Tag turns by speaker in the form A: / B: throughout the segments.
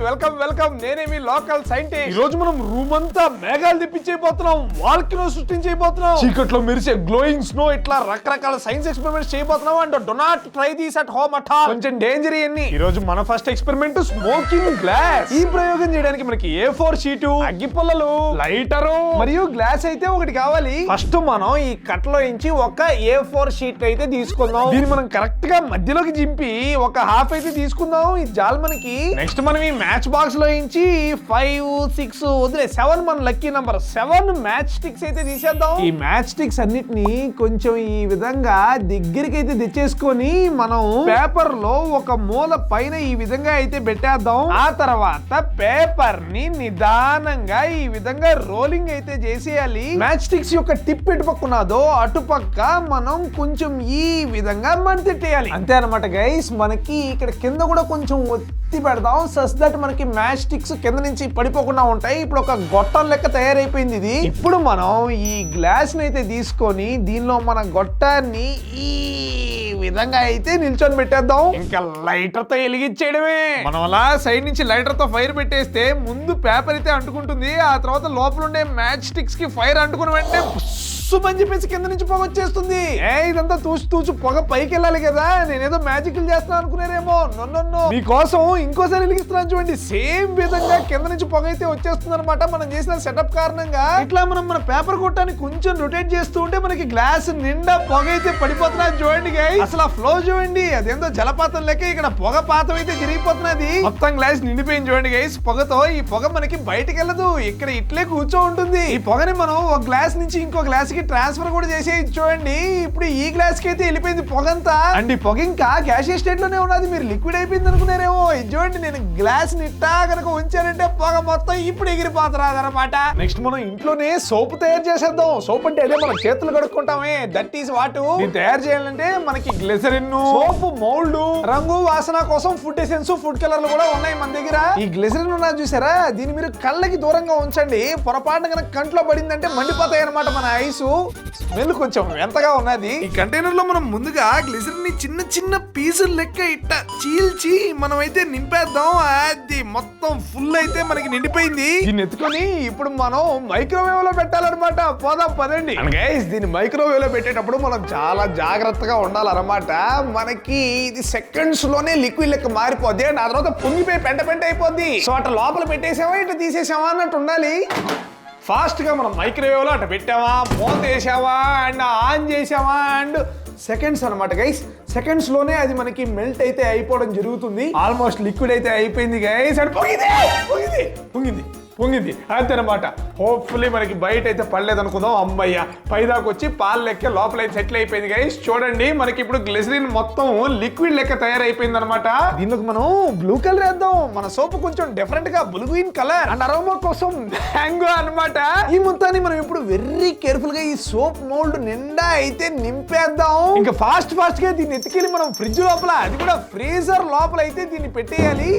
A: Welcome welcome. నేనే మీ local scientist. ఈ రోజు మనం రూమ్ అంతా మేఘాలు తెప్పించబోతున్నాం, వాల్కనో సృష్టించబోతున్నాం, చీకట్లో మెరిసే గ్లోయింగ్ స్నో, ఇట్లా రకరకాల సైన్స్ ఎక్స్పెరిమెంట్స్ చేయబోతున్నాం. And do not try this at home at all. కొంచెం డేంజర్ ఇవన్నీ. ఈ రోజు మన ఫస్ట్ ఎక్స్పెరిమెంట్ స్మోకింగ్ గ్లాస్. ఈ ప్రయోగం చేయడానికి మనకి A4 షీటు, అగ్గిపుల్లలు, లైటరు మరియు గ్లాస్ అయితే ఒకటి కావాలి. ఫస్ట్ మనం ఈ కట్లో నుంచి ఒక A4 షీట్ అయితే తీసుకుందాం. దీన్ని మనం కరెక్ట్ గా మధ్యలోకి జింపి ఒక హాఫ్ అయితే తీసుకుందాం. ఇది చాలు మనకి. నెక్స్ట్ మనం ఈ మ్యాచ్ బాక్స్ లో నుంచి 5, 6 వదిలే 7 మన లక్కీ నంబర్ 7 మ్యాచ్ స్టిక్స్ అయితే తీసేద్దాం. ఈ మ్యాచ్ స్టిక్స్ అన్నిటిని కొంచెం ఈ విధంగా దగ్గరికి అయితే తెచ్చేసుకొని మనం పేపర్ లో ఒక మూల పైన ఈ విధంగా అయితే పెట్టేద్దాం. ఆ తర్వాత పేపర్ ని నిదానంగా ఈ విధంగా రోలింగ్ అయితే చేసేయాలి. మ్యాచ్ స్టిక్స్ యొక్క టిప్ ఎటు పక్క ఉన్నదో అటుపక్క మనం కొంచెం ఈ విధంగా మడతెట్టేయాలి. అంతే అన్నమాట గైస్. మనకి ఇక్కడ కింద కూడా కొంచెం ఒత్తి పెడదాం సస్ దట్ మనకి మ్యాచ్ స్టిక్స్ కింద నుంచి పడిపోకుండా ఉంటాయి. ఇప్పుడు ఒక గొట్టం లెక్క తయారైపోయింది ఇది. ఇప్పుడు మనం ఈ గ్లాస్ ని అయితే తీసుకొని దీనిలో మన గొట్టాన్ని ఈ విధంగా అయితే నిల్చొని పెట్టేద్దాం. ఇంకా లైటర్ తో వెలిగించేయడమే. మనం అలా సైడ్ నుంచి లైటర్ తో ఫైర్ పెట్టేస్తే ముందు పేపర్ అయితే అంటుకుంటుంది, ఆ తర్వాత లోపల ఉండే మ్యాచ్ స్టిక్స్ కి ఫైర్ అంటుకుని వెంటనే అని చెప్పేసి కింద నుంచి పొగ వచ్చేస్తుంది. ఇదంతా తూచు పొగ పైకి వెళ్ళాలి కదా, నేనేదో మ్యాజిక్ చేస్తున్నాను అనుకున్నారేమో. నో మీకోసం ఇంకోసారి వెలిగిస్తున్నాను చూడండి. సేమ్ విధంగా కింద నుంచి పొగ అయితే వచ్చేస్తుంది అనమాట. మనం చేసిన సెటప్ కారణంగా ఇట్లా మనం మన పేపర్ కొట్టాన్ని కొంచెం రొటేట్ చేస్తూ ఉంటే మనకి గ్లాస్ నిండా పొగ అయితే పడిపోతున్నది చూడండి గైస్. అసలు ఆ ఫ్లో చూడండి, అదేందో జలపాతం లెక్క ఇక్కడ పొగ పాతం అయితే జరిగిపోతున్నది. మొత్తం గ్లాస్ నిండిపోయింది చూడండి గైస్ పొగతో. ఈ పొగ మనకి బయటకు వెళ్ళదు, ఇక్కడ ఇట్లే కూర్చో ఉంటుంది. ఈ పొగని మనం ఒక గ్లాస్ నుంచి ఇంకో గ్లాస్ ట్రాన్స్ఫర్ కూడా చేసే చూడండి. ఇప్పుడు ఈ గ్లాస్ కి అయితే వెళ్ళిపోయింది పొగంతా. అండ్ ఈ పొగ ఇంకా గ్యాసియస్ స్టేట్ లోనే ఉన్నది. మీరు లిక్విడ్ అయిపోయింది అనుకున్నారేమో. ఇది చూడండి, నేను గ్లాస్ నిట్టా కనుక ఉంచానంటే పొగ మొత్తం ఇప్పుడు ఎగిరిపోతున్నమాట. నెక్స్ట్ మనం ఇంట్లోనే సోప్ తయారు చేసేద్దాం. సోప్ అంటే అదే మనం చేతులు కడుక్కుంటామే, దట్ ఈస్ వాట్. దీన్ని తయారు చేయాలంటే మనకి గ్లిసరిన్, సోప్ మౌల్డ్, రంగు వాసన కోసం ఫుడ్ ఎసెన్స్, ఫుడ్ కలర్లు కూడా ఉన్నాయి మన దగ్గర. ఈ గ్లిసరిన్ ఉన్నది చూసారా, దీన్ని మీరు కళ్ళకి దూరంగా ఉంచండి. పొరపాటున కనుక కంట్లో పడిందంటే మండిపోతాయి అనమాట మన ఐస్. స్మెల్ కొంచెం ఎంతగా ఉన్నది. ఈ కంటైనర్ లో మనం ముందుగా గ్లిసరిన్ ని చిన్న చిన్న పీసులు లెక్క ఇట్ట చీల్చి మనం అయితే నింపేద్దాం. అది మొత్తం ఫుల్ అయితే మనకి నిండిపోయింది. దీన్ని ఎత్తుకొని ఇప్పుడు మనం మైక్రోవేవ్ లో పెట్టాలన్నమాట. పోదాం పదండి. గైస్, దీన్ని మైక్రోవేవ్ లో పెట్టేటప్పుడు మనం చాలా జాగ్రత్తగా ఉండాలన్నమాట. మనకి ఇది సెకండ్స్ లోనే లిక్విడ్ లెక్క మారిపోద్ది. అండ్ ఆ తర్వాత పొంగిపోయి పెంట అయిపోద్ది. సో అట్లా లోపల పెట్టేసామా ఇట్లా తీసేసామా అన్నట్టు ఉండాలి. ఫాస్ట్ గా మనం మైక్రోవేవ్ లో అట్లా పెట్టామా, మూత వేసావా అండ్ ఆన్ చేసావా అండ్ సెకండ్స్ అనమాట గైస్. సెకండ్స్ లోనే అది మనకి మెల్ట్ అయితే అయిపోవడం జరుగుతుంది. ఆల్మోస్ట్ లిక్విడ్ అయితే అయిపోయింది గైస్. అండ్ పొంగింది అంతేనమాట. హోప్ఫుల్లీ మనకి బయట అయితే పడలేదు అనుకుందాం. అమ్మయ్య, పైదాకా వచ్చి పాలు లెక్క లోపల అయితే సెటిల్ అయిపోయింది గైస్. చూడండి, మనకి ఇప్పుడు గ్లిసరిన్ మొత్తం లిక్విడ్ లెక్క తయారైపోయింది అనమాట. దీనికి మనం బ్లూ కలర్ వేద్దాం. మన సోప్ కొంచెం డిఫరెంట్ గా blue green colour and aroma కోసం మ్యాంగో అనమాట. ఈ మొత్తాన్ని మనం ఇప్పుడు వెరీ కేర్ఫుల్ గా ఈ సోప్ మౌల్డ్ నిండా అయితే నింపేద్దాం. ఇంకా ఫాస్ట్ గా దీన్ని ఎత్తుకెళ్ళి మనం ఫ్రిడ్జ్ లోపల, అది కూడా ఫ్రీజర్ లోపల అయితే దీన్ని పెట్టేయాలి.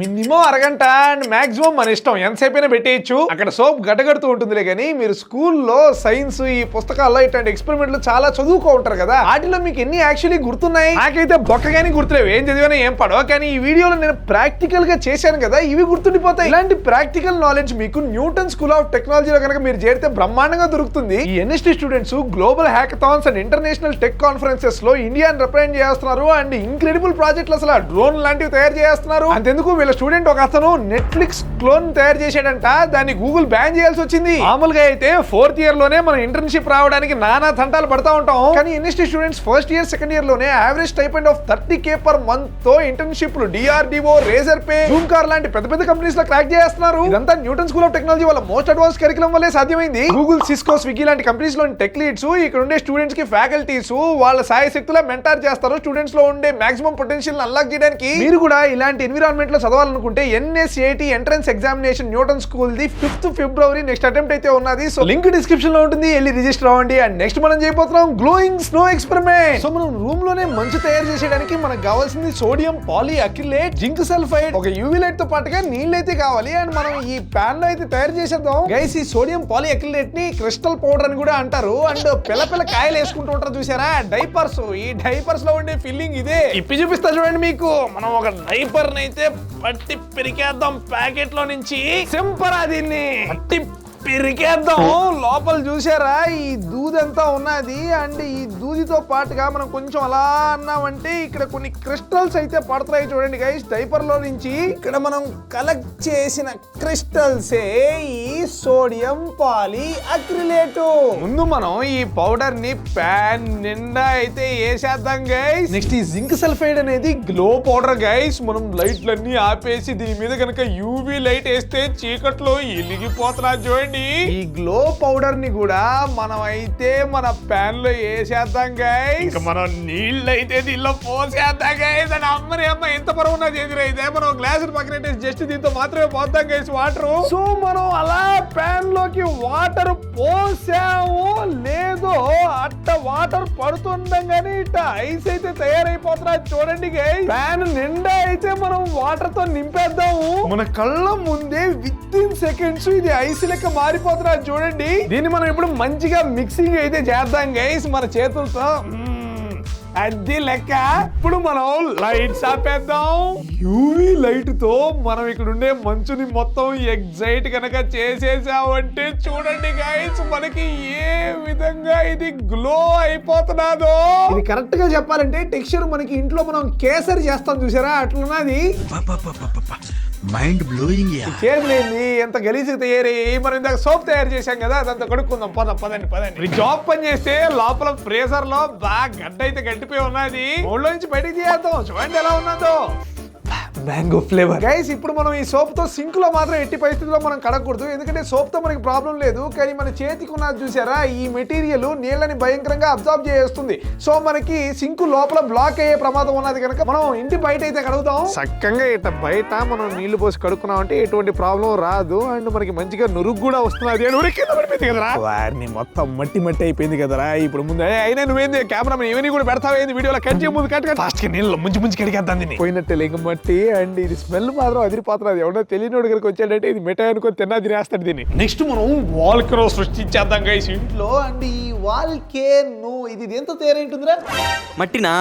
A: మినిమం అరగంట అండ్ మాక్సిమం మన ఇష్టం, ఎంతసేపు అయినా పెట్టేయచ్చు. అక్కడ సోప్ గడ్డగడుతూ ఉంటుందిలే. కానీ మీరు స్కూల్లో సైన్స్ ఈ పుస్తకాల్లో ఇట్లాంటి ఎక్స్పెరిమెంట్లు చాలా చదువుకో ఉంటారు కదా, వాటిలో మీకు ఎన్ని యాక్చువల్లీ గుర్తున్నాయి? నాకైతే బొక్కగాని గుర్తులేవు, ఏం చదివినా ఏం పడో. కానీ ఈ వీడియోలో నేను ప్రాక్టికల్ గా చేశాను కదా, ఇవి గుర్తుండిపోతాయి. ఇలాంటి ప్రాక్టికల్ నాలెడ్జ్ మీకు న్యూటన్ స్కూల్ ఆఫ్ టెక్నాలజీలో కనుక మీరు చేరితే బ్రహ్మాండంగా దొరుకుతుంది. ఈ NST students global hackathons and international tech conferences లో ఇండియాని రిప్రజెంట్ చేస్తున్నారు. అండ్ ఇంక్రెడిబుల్ ప్రాజెక్టులు, అసలు డ్రోన్ లాంటివి తయారు చేస్తున్నారు. అంతెందుకు వీళ్ళ స్టూడెంట్ ఒక అతను నెట్ఫ్లిక్స్ క్లోన్ తయారు చేశాడంట. దాన్ని గూగుల్ బ్యాన్ చేయాల్సి వచ్చింది. మామూలుగా అయితే 4th ఇయర్ లోనే మనం ఇంటర్న్షిప్ రావడానికి నానా తంటాలు పడతా ఉంటాం. కానీ NST students 1st year 2nd year లోనే average stipend of 30K per month తో ఇంటర్న్షిప్లు DRDO, Razorpay, Zoomcar లాంటి పెద్ద కంపెనీస్ లో క్రాక్ చేస్తున్నారు. ఇదంతా న్యూటన్ స్కూల్ ఆఫ్ టెక్నాలజీ వాళ్ళ మోస్ట్ అడ్వాన్స్ కరికులం వల్లే సాధ్యమైంది. గూగుల్, సిస్కో, స్విగ్గీ లాంటి కంపెనీస్ లోని టెక్ లీడ్స్ ఇక్కడ ఉండే స్టూడెంట్స్ కి ఫ్యాకల్టీస్ వాళ్ళ సాయశక్తులా మెంటార్ చేస్తారు. స్టూడెంట్స్ లో ఉండే మాక్సిమం పొటెన్షియల్ అన్లాక్ చేయడానికి. మీరు కూడా ఇలాంటి ఎన్విరాన్మెంట్ లో చదవాలనుకుంటే NSAT entrance exam examination Newton school the 5th February next attempt అయితే ఉన్నది. సో లింక్ డిస్క్రిప్షన్ లో ఉంటుంది, వెళ్ళి రిజిస్టర్ అవ్వండి. అండ్ నెక్స్ట్ మనం చేయబోతున్నాం గ్లోయింగ్ స్నో ఎక్స్పెరిమెంట్. సో మనం రూమ్ లోనే మంచు తయారు చేసేయడానికి మనకు కావాల్సింది సోడియం పాలిఅక్రిలేట్, జింక్ సల్ఫైడ్, ఒక యూవీ లైట్ తో పాటుగా నీళ్ళు అయితే కావాలి. అండ్ మనం ఈ ప్యాన్ లో అయితే తయారు చేసేద్దాం గైస్. ఈ సోడియం పాలిఅక్రిలేట్ ని క్రిస్టల్ పౌడర్ అని కూడా అంటారు. అండ్ పిల్ల కాయలు వేసుకుంటూ ఉంటారు చూసారా, డైపర్స్. ఈ డైపర్స్ లో ఉండే ఫీలింగ్ ఇదే. ఇప్పి చూపిస్తా చూడండి మీకు. మనం ఒక డైపర్ అయితే పట్టి పెరికేద్దాం ప్యాకెట్ లో నుంచి. సింపరా దీన్ని పట్టి పెరికేద్దాం. లోపల చూసారా ఈ దూదంతా ఉన్నది. అండ్ ఈ దూదితో పాటుగా మనం కొంచెం అలా అన్నామంటే ఇక్కడ కొన్ని క్రిస్టల్స్ అయితే పడతాయి చూడండి గైస్ డైపర్ లో నుంచి. ఇక్కడ మనం కలెక్ట్ చేసిన క్రిస్టల్స్ ఈ సోడియం పాలిఅక్రిలేట్. ముందు మనం ఈ పౌడర్ ని ప్యాన్ నిండా అయితే వేసేద్దాం గైస్. నెక్స్ట్ ఈ జింక్ సల్ఫైడ్ అనేది గ్లో పౌడర్ గైస్. మనం లైట్లన్నీ ఆపేసి దీని మీద కనుక యూవీ లైట్ వేస్తే చీకట్లో ఎలిగిపోతున్నా చూడండి. ఈ గ్లో పౌడర్ ని కూడా మనం అయితే మన ప్యాన్ లో వేసేద్దాం గైస్. ఇంకా మనం నీళ్ళు అయితే దీనిలో పోసేద్దాం గైస్. అని అమ్మ ఎంత పరువు ఉన్నది ఎదురైతే మనం గ్లాస్ పక్కన జస్ట్ దీంతో మాత్రమే పోద్దాం గైస్ వాటర్. సో మనం అలా ప్యాన్ లోకి వాటర్ పోసాము లేదో అట్ట వాటర్ పడుతుండగానే ఇట్ట ఐస్ అయితే తయారైపోతున్నా చూడండి గైస్. ప్యాన్ నిండా అయితే మనం వాటర్ తో నింపేద్దాము. మన కళ్ళ ముందే విత్ ఇన్ సెకండ్స్ ఇది ఐస్ లెక్క మారిపోతున్నా చూడండి. దీన్ని మనం ఇప్పుడు మంచిగా మిక్సింగ్ అయితే చేద్దాం గైస్ మన చేతులతో. అది లెక్క. ఇప్పుడు మనం లైట్స్ ఆపేద్దాం. యూవీ లైట్ తో మనం ఇక్కడ ఉండే మంచుని మొత్తం ఎగ్జైట్ కనుక చేసేసామంటే చూడండి గైస్ మనకి ఏ విధంగా ఇది గ్లో అయిపోతున్నదో. ఇది కరెక్ట్ గా చెప్పాలంటే టెక్స్చర్ మనకి ఇంట్లో మనం కేసరి చేస్తాం చూసారా అట్లున్నది.
B: Mind blowing.
A: చేతులేంది ఎంత గలీజుగా తయారయ్యి. మనం ఇందాక సోప్ తయారు చేశాం కదా అదంతా కడుక్కుందాం. పదండి. జాబ్ పని చేస్తే లోపల ఫ్రీజర్ లో బాగా గడ్డ అయితే గట్టిపోయి ఉన్నది. ఒళ్ళో నుంచి బయటకు తీయేద్దాం. చూడండి ఎలా ఉన్నదో మ్యాంగో ఫ్లేవర్ గైస్. ఇప్పుడు మనం ఈ సోప్ తో సింక్ లో మాత్రం ఎట్టి పరిస్థితుల్లో మనం కడగకూడదు. ఎందుకంటే సోప్ తో మనకి ప్రాబ్లం లేదు, కానీ మన చేతికి ఉన్నది చూసారా ఈ మెటీరియల్ నీళ్ళని భయంకరంగా అబ్జార్బ్ చేస్తుంది. సో మనకి సింక్ లోపల బ్లాక్ అయ్యే ప్రమాదం ఉన్నది కనుక మనం ఇంటి బయట అయితే కడుగుతాం. చక్కగా ఇట్ట బయట మనం నీళ్లు పోసి కడుక్కున్నాం అంటే ఎటువంటి ప్రాబ్లం రాదు. అండ్ మనకి మంచిగా నురుగు కూడా వస్తున్నది. కింద పడిపోయింది కదరా వారిని మొత్తం మట్టి అయిపోయింది కదరా. ఇప్పుడు ముందు అయినా నువ్వేంది కెమెరా ఇవన్నీ కూడా పెడతావేంది వీడియోలో కట్ చేయ ముందు కట్ ఫాస్ట్ గా నీళ్ళు ముంచి కడిగేద్దాం. పోయినట్టే లేక మట్టి. అండ్ ఇది స్మెల్ మాత్రం అదిరిపోతున్నది. ఎవడో తెలియనోడు కనుక వచ్చాడంటే ఇది మిఠాయి అనుకొని తిన్నా తినేస్తాడు దీన్ని. నెక్స్ట్ మనం వాల్కనో సృష్టించేద్దాం గైస్ ఇంట్లో. అండ్ ఈ వాల్కేనో ఇది దేంతో తయారైంటుందిరా?
B: మట్టినా?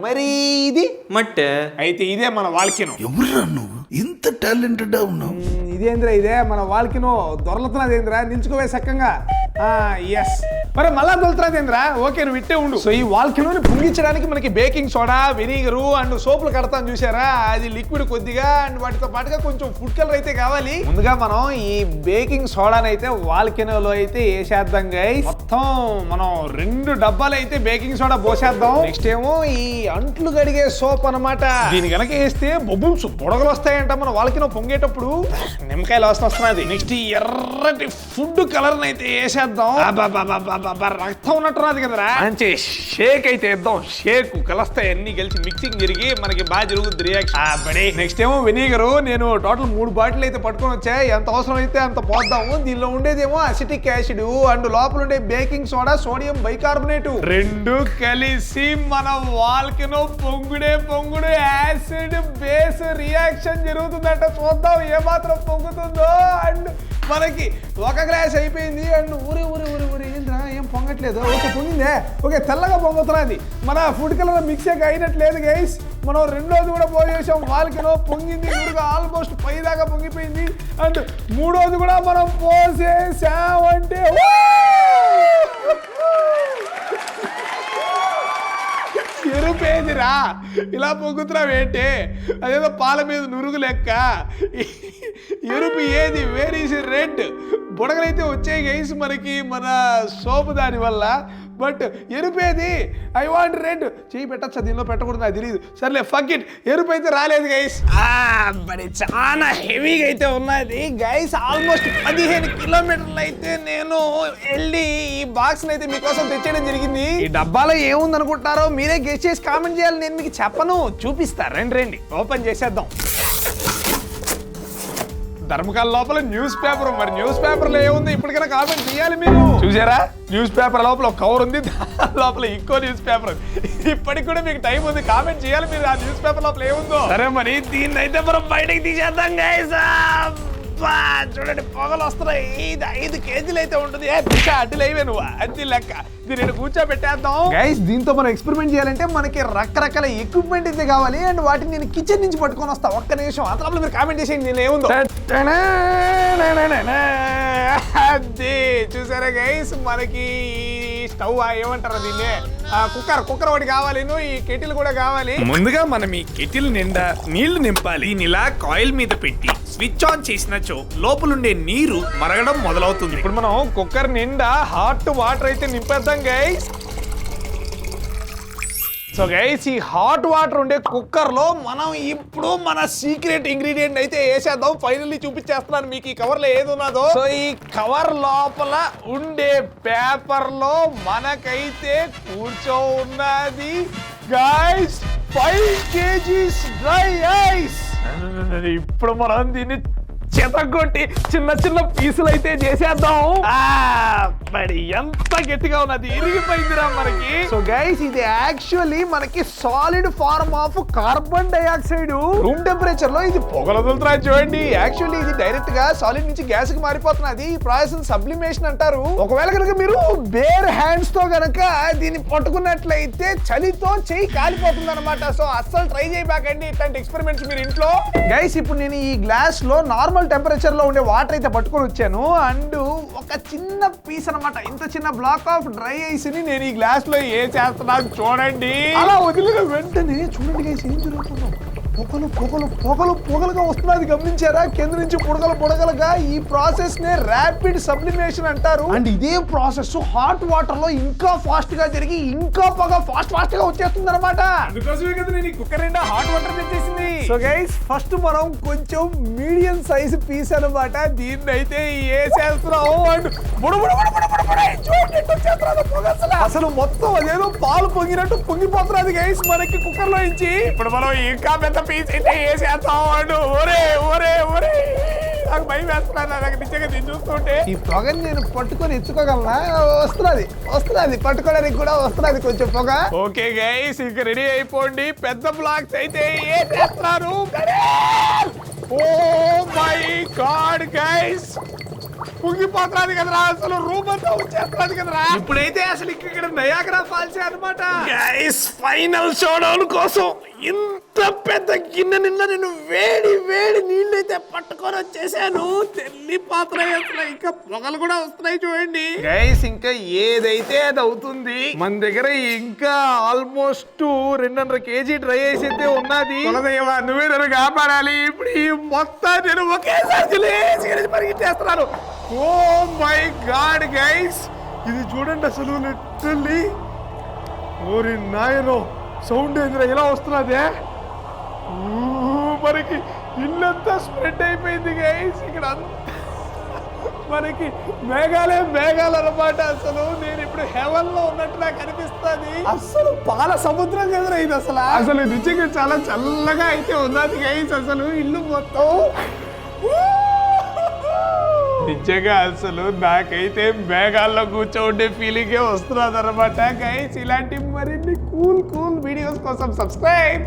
A: మరి ఇది
B: మట్టి
A: అయితే ఇదే మన వాల్కేనో.
B: ఎవరురా నువ్వు ఇంత టాలెంటెడ్ ఉన్నావు?
A: ఇదేంద్రా ఇదే మన వాల్కేనో. దొరలుతున్నదేంద్రా నిల్చుకోవే సక్కంగా. ఎస్ మరి మళ్ళా దొరుకుతున్నదేంద్రా. ఓకే నువ్వు ఇట్టే ఉండు. సో ఈ వాల్కేనోని పొంగించడానికి మనకి బేకింగ్ సోడా, వెనిగరు అండ్ సోపులు కడతాం చూసారా అది లిక్విడ్ కొద్దిగా. అండ్ వాటితో పాటుగా కొంచెం ఫుడ్ కలర్ అయితే కావాలి. ముందుగా మనం ఈ బేకింగ్ సోడాని అయితే వాల్కేనోలో అయితే వేసేద్దాం గైస్. మొత్తం మనం 2 డబ్బాలు అయితే బేకింగ్ సోడా పోసేద్దాం. నెక్స్ట్ ఏమో ఈ అంట్లు కడిగే సోప్ అన్నమాట. దీని కనుక వేస్తే బొబ్బుల్స్ బుడగలు వస్తాయంట మన వాల్కేనో పొంగేటప్పుడు. నిమ్మకాయలు వస్తున్నది. నెక్స్ట్ ఈ ఎర్రటి ఫుడ్ కలర్ అయితే వేసేద్దాం. రక్తం ఉన్నట్టున్నది కదరా. మంచి షేక్ అయితే ఇద్దాం. షేక్ కలుస్తాయి అన్ని కలిసి మిక్సింగ్ జరిగి మనకి బాగా జరుగుతుంది రియాక్షన్. నెక్స్ట్ ఏమో వెనిగరు. నేను టోటల్ 3 బాటిల్ అయితే పట్టుకొని వచ్చా. ఎంత అవసరం అయితే అంత పోద్దాము. దీనిలో ఉండేదేమో అసిటిక్ యాసిడ్ అండ్ లోపల ఉండే బేకింగ్ సోడా, సోడియం బైకార్బోనేట్ 2 కలిసి మన వాల్కేనో పొంగుడు యాసిడ్ బేస్ రియాక్షన్ జరుగుతుందంట. చూద్దాం ఏమాత్రం పొంగుతుందో. అండ్ మనకి 1 గ్లాస్ అయిపోయింది. అండ్ ఊరి ఏంద్రా ఏం పొంగట్లేదు. ఓకే పొంగిందే. ఓకే తెల్లగా పొంగుతున్నది. మన ఫుడ్ కలర్ మిక్సేక్ అయినట్లేదు గైస్. మనం 2వది కూడా పోసేసాం. వాల్కేనో పొంగింది. మురుగా ఆల్మోస్ట్ పైదాకా పొంగిపోయింది. అండ్ 3వది కూడా మనం పోసేసామంటే ఎరుపేదిరా ఇలా పొంగుతున్నావేంటి? అదేదో పాల మీద నురుగు లెక్క. ఎరుపు ఏది? Where is red. బుడగలైతే వచ్చాయి గైస్ మనకి మన సోపు దాని వల్ల. బట్ ఎరుపేది? I want red. చేయి పెట్టచ్చా దీనిలో? పెట్టకూడదు నాకు తెలియదు. సర్లే ఫక్ ఇట్. ఎరుపు అయితే రాలేదు గైస్. బట్ చాలా హెవీగా అయితే ఉన్నది గైస్. ఆల్మోస్ట్ 15 కిలోమీటర్లు అయితే నేను వెళ్ళి ఈ బాక్స్ అయితే మీకోసం తెచ్చేయడం జరిగింది. ఈ డబ్బాలో ఏముంది అనుకుంటున్నారో మీరే గెస్ చేసి కామెంట్ చేయాలి. నేను మీకు చెప్పను, చూపిస్తా. రండి ఓపెన్ చేసేద్దాం. ధర్మకాల లోపల న్యూస్ పేపర్. మరి న్యూస్ పేపర్ లో ఏముంది ఇప్పటికైనా కామెంట్ చేయాలి మీరు. చూసారా న్యూస్ పేపర్ లోపల ఒక కవర్ ఉంది, దాని లోపల ఇంకో న్యూస్ పేపర్. ఇప్పటికి కూడా మీకు టైం ఉంది, కామెంట్ చేయాలి మీరు ఆ న్యూస్ పేపర్ లోపల ఏముందో. సరే మరి దీన్ని అయితే మనం బయటకి తీసేద్దాం గైస్. చూడండి పొగలు వస్తున్నాయి. ఇది 5 కేజీలు అయితే ఉంటుంది. అడ్డులు అయివే నువ్వు అడ్డి లెక్క. దీన్ని కూర్చోబెట్టేద్దాం గైస్. దీంతో మనం ఎక్స్పెరిమెంట్ చేయాలంటే మనకి రకరకాల ఎక్విప్మెంట్ అయితే కావాలి. అండ్ వాటిని నేను కిచెన్ నుంచి పట్టుకొని వస్తా. ఒక్క నిమిషం అంతలో మీరు కామెంట్ చేసేయండి నేను ఏముందో. అదే చూసారా గైస్, మనకి స్టవ్ ఏమంటారు దీన్ని, కుక్కర్ ఒకటి కావాలి. ఈ కెటిల్ కూడా కావాలి. ముందుగా మనం ఈ కెటిల్ నిండా నీళ్లు నింపాలి. దీన్ని ఇలా కాయిల్ మీద పెట్టి స్విచ్ ఆన్ చేసినచో లోపలుండే నీరు మరగడం మొదలవుతుంది. ఇప్పుడు మనం కుక్కర్ నిండా హాట్ వాటర్ అయితే నింపేద్దాం గైస్. సో గైస్, ఈ హాట్ వాటర్ ఉండే కుక్కర్ లో మనం ఇప్పుడు మన సీక్రెట్ ఇంగ్రీడియంట్ అయితే వేసేద్దాం. ఫైనల్లీ చూపించేస్తున్నాను మీకు ఈ కవర్ లో ఏది ఉన్నదో. సో ఈ కవర్ లోపల ఉండే పేపర్ లో మనకైతే కూర్చో ఉన్నది గైస్ 5 kgs డ్రై ఐస్. ఇప్పుడు మనం దీన్ని చెతగొట్టి చిన్న చిన్న పీసులు అయితే చేసేద్దాం. మరి ఎంత గట్టిగా ఉన్నది, ఇరిగిపోయిందిరా మనకి. సో గైస్, ఇది యాక్చువల్లీ మనకి solid form of carbon dioxide. Room temperature లో ఇది పొగలదులుతున్నా చూడండి. యాక్చువల్లీ ఇది డైరెక్ట్ గా సాలిడ్ నుంచి గ్యాస్ కి మారిపోతున్నది. ఈ ప్రాసెస్ సబ్లిమేషన్ అంటారు. ఒకవేళ కనుక మీరు బేర్ హ్యాండ్స్ తో గనక దీన్ని పట్టుకున్నట్లయితే చలితో చెయ్యి కాలిపోతుంది అనమాట. సో అస్సలు ట్రై చేయబాకండి ఇట్లాంటి ఎక్స్పెరిమెంట్స్ మీరు ఇంట్లో. గైస్, ఇప్పుడు నేను ఈ గ్లాస్ లో నార్మల్ టెంపరేచర్ లో ఉండే వాటర్ అయితే పట్టుకొని వచ్చాను. అండ్ ఒక చిన్న పీస్ అన్నమాట, ఇంత చిన్న బ్లాక్ ఆఫ్ డ్రై ఐస్ ని నేను ఈ గ్లాస్ లో చేస్తున్నాను చూడండి. అలా వదిలిన వెంటనే చూడండి గైస్ ఏం జరుగుతుందో. పొగలుగా వస్తున్నది గమనించారా? కింద నుంచి పొడగలుగా. ఈ ప్రాసెస్ నే ర్యాపిడ్ సబ్లిమేషన్ అంటారు. అండ్ ఇదే ప్రాసెస్ హాట్ వాటర్ లో ఇంకా ఫాస్ట్ గా జరిగి ఇంకా పొగ ఫాస్ట్ గా వచ్చేస్తుంది అనమాట. అందుకోసమే కదా నేను కుక్కర్ నిండా హాట్ వాటర్ తెచ్చేసింది. సో గైస్, ఫస్ట్ మనం కొంచెం మీడియం సైజ్ పీస్ అనమాట దీన్ని అయితే వేసేస్తున్నాం. అండ్ అసలు మొత్తం అదేదో పాలు పొంగినట్టు పొంగిపోతున్నది గైస్ మనకి కుక్కర్ లో నుంచి. ఇప్పుడు మనం ఇంకా పెద్ద పీస్ అయితే వేసేస్తాం. అండ్ ఒరే నాకు భయం వేస్తున్నా నాకు నిజంగా దీన్ని చూస్తుంటే. ఈ పొగని నేను పట్టుకొని ఎత్తుకోగలనా? వస్తున్నది పట్టుకోవడానికి కూడా వస్తున్నది కొంచెం పొగ. ఓకే గైస్, ఇంకా రెడీ అయిపోండి. పెద్ద బ్లాక్స్ అయితే వేసేస్తున్నారు. ఓ మై గాడ్ గైస్, పొంగిపోతున్నది కదరా, అసలు రూమ్ అంతా వచ్చేస్తున్నది కదరా. ఇప్పుడైతే అసలు ఇక్కడ నయాగరా ఫాల్స్ అనమాట గైస్. ఫైనల్ షోడౌన్ కోసం ఇంత పెద్ద గిన్నె నిన్న నేను వేడి నీళ్ళు అయితే పట్టుకొని వచ్చేసాను. తెల్లి పాత్ర అసలు ఇంకా పొగలు కూడా వస్తున్నాయి చూడండి గైస్. ఇంకా ఏదైతే అది అవుతుంది. మన దగ్గర ఇంకా ఆల్మోస్ట్ 200 kg డ్రై ఐస్ అయితే ఉన్నది. నువ్వే నన్ను కాపాడాలి. ఇప్పుడు ఈ మొత్తం నేను ఒకేసారి పరిగెత్తేస్తున్నాను. ఓ మై గాడ్ గైస్, ఇది చూడండి అసలు లిటరల్లీ. ఓరి నాయనో, సౌండ్ ఏందిరా ఇలా వస్తున్నదే. మనకి ఇల్లంతా స్ప్రెడ్ అయిపోయింది గైస్. ఇక్కడ మనకి మేఘాలు అన్నమాట. అసలు నేను ఇప్పుడు హెవెన్ లో ఉన్నట్టు నాకు అనిపిస్తుంది. అసలు పాల సముద్రం కదరా ఇది. అసలు నిజంగా చాలా చల్లగా అయితే ఉన్నది గైస్. అసలు ఇల్లు మొత్తం నిజంగా అసలు నాకైతే మేఘాల్లో కూర్చోండే ఫీలింగే వస్తున్నది అనమాట గైస్. ఇలాంటి మరిన్ని కూల్ వీడియోస్ కోసం సబ్స్క్రైబ్